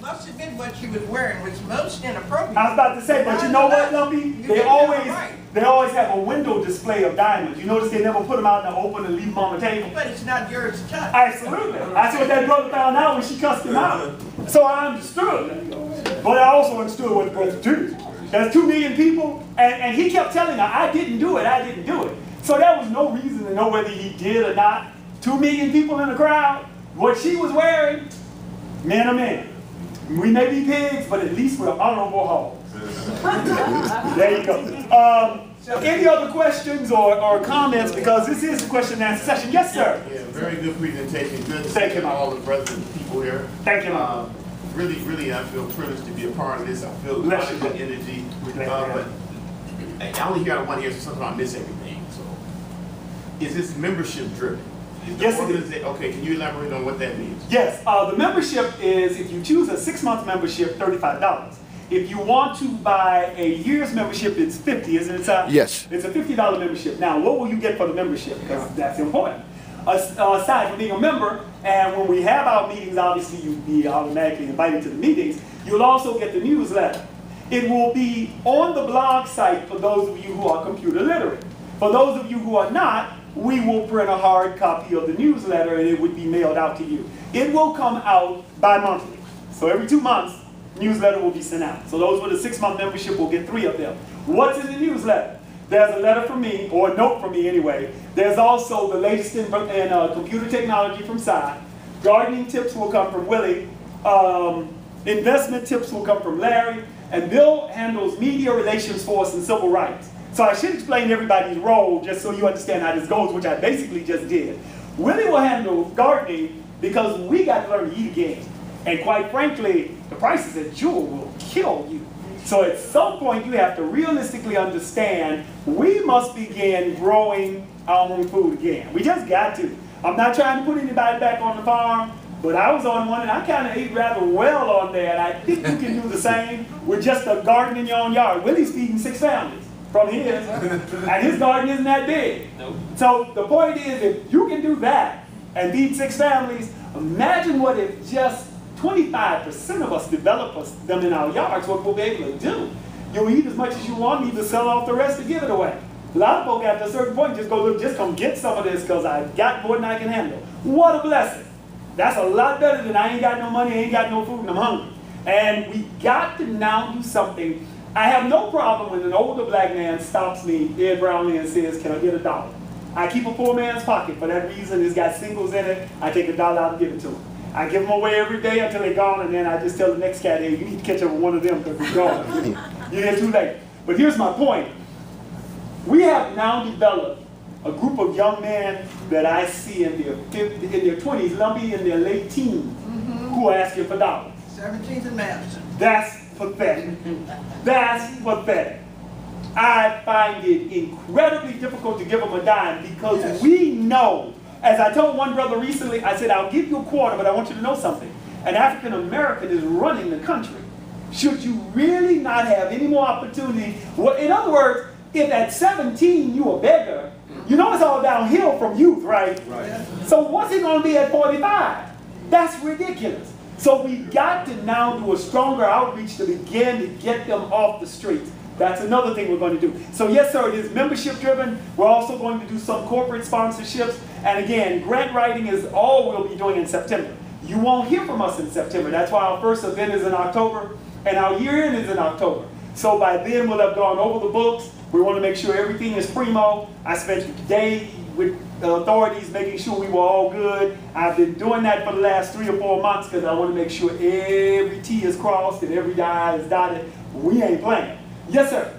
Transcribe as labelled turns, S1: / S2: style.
S1: Must have been what she was wearing was most inappropriate.
S2: I was about to say, but you know what, Lumpy? They always have a window display of diamonds. You notice they never put them out in the open and leave them on the table?
S1: But it's not yours to touch.
S2: Absolutely. That's what that brother found out when she cussed him out. So I understood. But I also understood what the brother did. There's 2 million people, and he kept telling her, I didn't do it, I didn't do it. So there was no reason to know whether he did or not. 2 million people in the crowd. What she was wearing, man oh man. We may be pigs, but at least we're honorable hogs. There you go. Any other questions or comments? Because this is the question and answer session. Yes, sir.
S3: Yeah, very good presentation. Good to
S2: Thank
S3: see
S2: you,
S3: all the brothers and people here.
S2: Thank you.
S3: Really, I feel privileged to be a part of this. I feel a lot of good energy. But I only hear one here, so sometimes I miss everything. So, is this membership driven?
S2: Yes, it is.
S3: Okay, can you elaborate on what that means?
S2: Yes, the membership is, if you choose a 6-month membership, $35. If you want to buy a year's membership, it's $50, isn't it, Si?
S4: Yes.
S2: It's a $50 membership. Now, what will you get for the membership? Because that's important. Aside from being a member, and when we have our meetings, obviously you'll be automatically invited to the meetings, you'll also get the newsletter. It will be on the blog site for those of you who are computer literate. For those of you who are not, we will print a hard copy of the newsletter and it would be mailed out to you. It will come out bi-monthly. So every 2 months, newsletter will be sent out. So those with a 6-month membership will get 3 of them. What's in the newsletter? There's a letter from me, or a note from me anyway. There's also the latest in computer technology from Si. Gardening tips will come from Willie. Investment tips will come from Larry. And Bill handles media relations for us and civil rights. So I should explain everybody's role just so you understand how this goes, which I basically just did. Willie will handle gardening because we got to learn to eat again. And quite frankly, the prices at Jewel will kill you. So at some point you have to realistically understand we must begin growing our own food again. We just got to. I'm not trying to put anybody back on the farm, but I was on one and I kind of ate rather well on there. And I think you can do the same with just a garden in your own yard. Willie's feeding 6 families from his, and his garden isn't that big. Nope. So the point is, if you can do that and feed 6 families, imagine what if just 25% of us develop them in our yards, what we'll be able to do. You'll eat as much as you want, either sell off the rest or give it away. A lot of folk after a certain point just go, look, just come get some of this because I've got more than I can handle. What a blessing. That's a lot better than I ain't got no money, I ain't got no food, and I'm hungry. And we got to now do something. I have no problem when an older black man stops me, Ed Brownlee, and says, can I get $1? I keep a poor man's pocket. For that reason, it's got singles in it. I take $1 out and give it to him. I give them away every day until they're gone, and then I just tell the next cat, hey, you need to catch up with one of them because it's gone. You're there too late. But here's my point. We have now developed a group of young men that I see in their 20s, Lumpy in their late teens, who are asking for dollars.
S1: 17th and Madison.
S2: That's pathetic. That's pathetic. I find it incredibly difficult to give them a dime because we know, as I told one brother recently, I said, I'll give you a quarter, but I want you to know something. An African American is running the country. Should you really not have any more opportunity? Well, in other words, if at 17 you a beggar, you know it's all downhill from youth, right? Right. So what's it going to be at 45? That's ridiculous. So we got to now do a stronger outreach to begin to get them off the streets. That's another thing we're going to do. So yes, sir, it is membership driven. We're also going to do some corporate sponsorships. And again, grant writing is all we'll be doing in September. You won't hear from us in September. That's why our first event is in October and our year end is in October. So by then we'll have gone over the books. We want to make sure everything is primo. I spent a day with the authorities making sure we were all good. I've been doing that for the last 3 or 4 months because I want to make sure every T is crossed and every I is dotted. We ain't playing. Yes, sir.